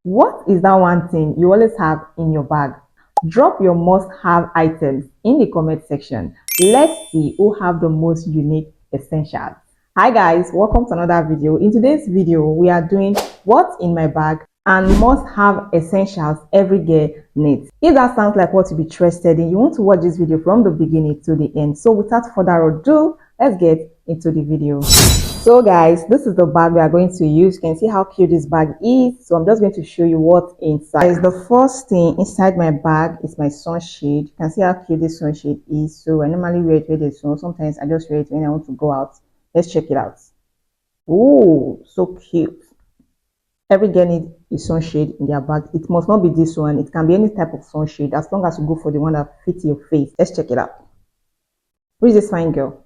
What is that one thing you always have in your bag? Drop your must-have items in the comment section. Let's see who have the most unique essentials. Hi guys, welcome to another video. In today's video, we are doing what's in my bag and must-have essentials every girl needs. If that sounds like what you'll be interested in, you want to watch this video from the beginning to the end. So without further ado, let's get into the video. So guys, this is the bag we are going to use. You can see how cute this bag is. So I'm just going to show you what's inside. The first thing inside my bag is my sunshade. You can see how cute this sunshade is. So I normally wear it when there's snow. Sometimes I just wear it when I want to go out. Let's check it out. Oh, so cute. Every girl needs a sunshade in their bag. It must not be this one. It can be any type of sunshade as long as you go for the one that fits your face. Let's check it out. Who is this fine girl?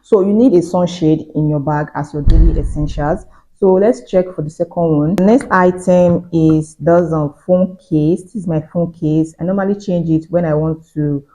So you need a sunshade in your bag as your daily essentials. So let's check for the second one. The next item is this phone case. This is my phone case. I normally change it when I want to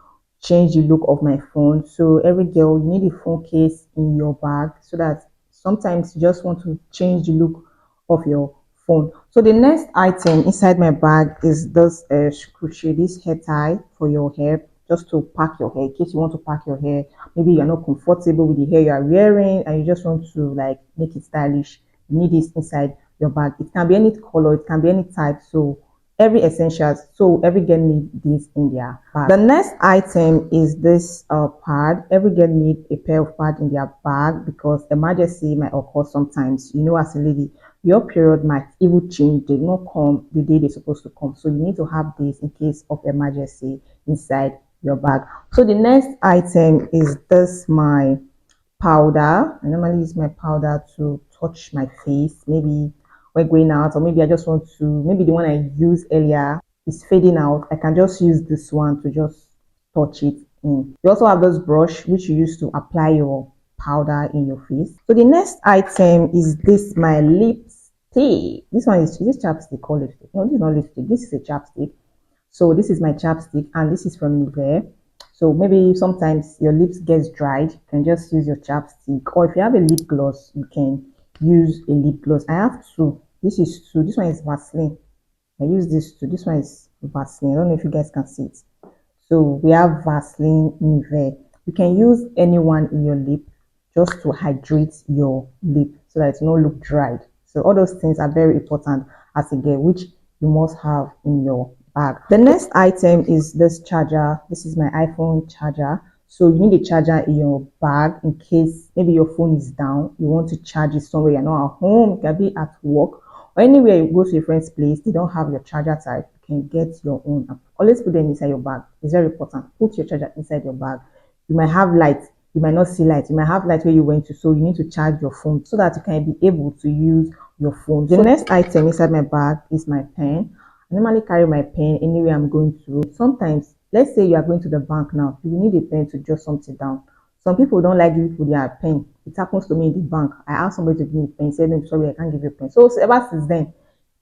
change the look of my phone. So every girl, you need a phone case in your bag so that sometimes you just want to change the look of your phone. So the next item inside my bag is this scrunchie, this hair tie for your hair, just to pack your hair in case you want to pack your hair. Maybe you're not comfortable with the hair you are wearing and you just want to like make it stylish. You need this inside your bag. It can be any color, it can be any type. So every essentials, so every girl need this in their bag. The next item is this pad. Every girl need a pair of pads in their bag because emergency might occur sometimes. You know, as a lady, your period might even change. They not come the day they're supposed to come, so you need to have this in case of emergency inside your bag. So the next item is this my powder. I normally use my powder to touch my face, maybe we're going out, or maybe I just want to, maybe the one I used earlier is fading out. I can just use this one to just touch it in. You also have this brush which you use to apply your powder in your face. So the next item is this my lipstick. This one is this chapstick called lipstick. No, this is not lipstick, this is a chapstick. So this is my chapstick and this is from Nivea. So maybe sometimes your lips gets dried, you can just use your chapstick, or if you have a lip gloss, you can use a lip gloss. I have two. This is two. This one is Vaseline. I use this too. This one is Vaseline. I don't know if you guys can see it. So we have Vaseline, Nivea. You can use any one in your lip just to hydrate your lip so that it no look dried. So all those things are very important as a girl, which you must have in your bag. The next item is this charger. This is my iPhone charger. So you need a charger in your bag in case maybe your phone is down, you want to charge it somewhere, you're not at home, you can be at work, or anywhere you go to a friend's place, they don't have your charger type, you can get your own. Always put them inside your bag. It's very important. Put your charger inside your bag. You might have light, you might not see light, you might have light where you went to, so you need to charge your phone so that you can be able to use your phone. The next item inside my bag is my pen. I normally carry my pen anywhere I'm going to. Sometimes, let's say you are going to the bank now, you will need a pen to jot something down. Some people don't like giving people their pen. It happens to me in the bank. I asked somebody to give me a pen. He said, no, sorry, I can't give you a pen. So ever since then,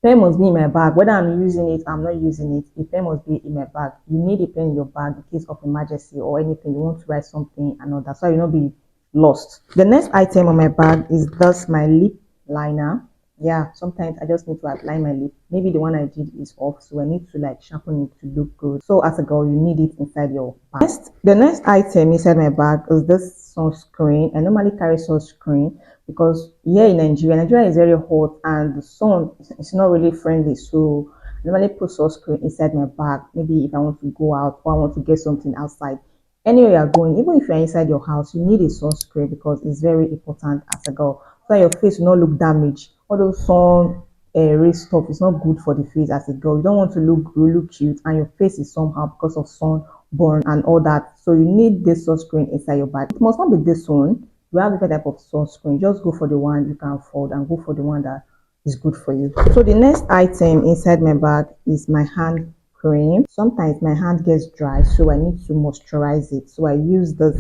pen must be in my bag. Whether I'm using it or I'm not using it, the pen must be in my bag. You need a pen in your bag in case of emergency or anything. You want to write something and all that, so you will not be lost. The next item on my bag is thus my lip liner. Yeah, sometimes I just need to apply my lip. Maybe the one I did is off, so I need to like sharpen it to look good. So as a girl, you need it inside your bag. The next item inside my bag is this sunscreen. I normally carry sunscreen because here in Nigeria is very hot and the sun is not really friendly. So I normally put sunscreen inside my bag. Maybe if I want to go out or I want to get something outside. Anywhere you're going, even if you're inside your house, you need a sunscreen because it's very important as a girl, so your face will not look damaged. All those sun ray stuff is not good for the face as a girl. You don't want to look cute and your face is somehow because of sunburn and all that. So you need this sunscreen inside your bag. It must not be this one. You have different type of sunscreen. Just go for the one you can afford and go for the one that is good for you. So the next item inside my bag is my hand cream. Sometimes my hand gets dry, so I need to moisturize it. So I use this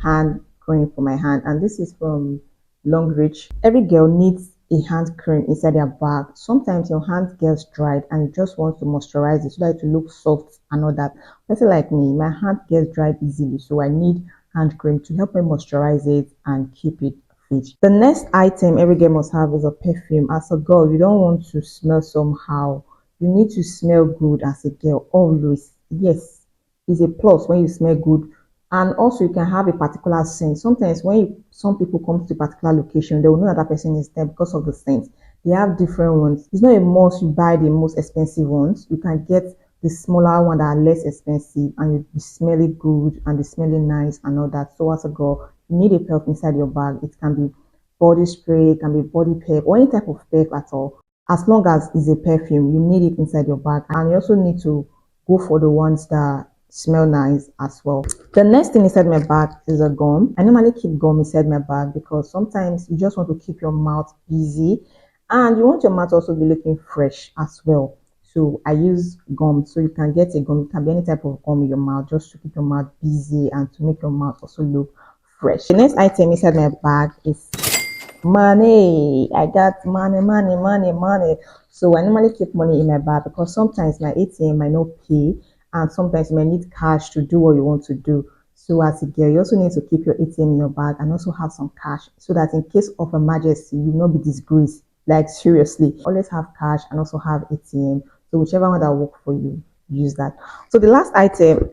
hand cream for my hand, and this is from Long Reach. Every girl needs a hand cream inside their bag. Sometimes your hand gets dried and you just want to moisturize it so that it will look soft and all that. Person like me, my hand gets dried easily, so I need hand cream to help me moisturize it and keep it age. The next item every girl must have is a perfume. As a girl, you don't want to smell somehow. You need to smell good as a girl always. Yes, it's a plus when you smell good. And also you can have a particular scent. Sometimes when some people come to a particular location, they will know that that person is there because of the scent. They have different ones. It's not a must you buy the most expensive ones. You can get the smaller one that are less expensive and you be smelling good and be smelling nice and all that. So as a girl, you need a perfume inside your bag. It can be body spray, it can be body perfume or any type of perfume at all. As long as it's a perfume, you need it inside your bag. And you also need to go for the ones that smell nice as well. The next thing inside my bag is a gum. I normally keep gum inside my bag because sometimes you just want to keep your mouth busy and you want your mouth also be looking fresh as well. So I use gum. So you can get a gum, it can be any type of gum in your mouth just to keep your mouth busy and to make your mouth also look fresh. The next item inside my bag is money. I got money, money, money, money. So I normally keep money in my bag because sometimes my ATM might not pay and sometimes you might need cash to do what you want to do. So as a girl, you also need to keep your ATM in your bag and also have some cash so that in case of emergency, you will not be disgraced. Like seriously, always have cash and also have ATM. So whichever one that work for you, use that. So the last item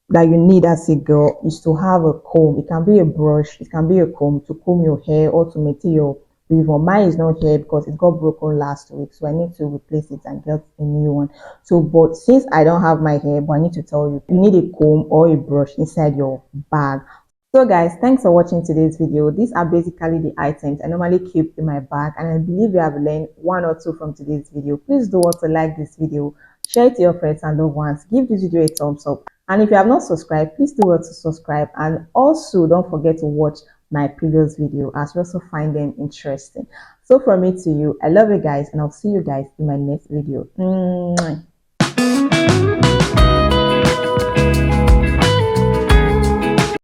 that you need as a girl is to have a comb. It can be a brush, it can be a comb to comb your hair or to maintain your weave on. Mine is not here because it got broken last week, so I need to replace it and get a new one. So, but since I don't have my hair, but I need to tell you, you need a comb or a brush inside your bag. So guys, thanks for watching today's video. These are basically the items I normally keep in my bag and I believe you have learned one or two from today's video. Please do also like this video, share it to your friends and loved ones, give this video a thumbs up, and if you have not subscribed, please do well to subscribe and also don't forget to watch my previous video as you also find them interesting. So from me to you, I love you guys and I'll see you guys in my next video. Mwah.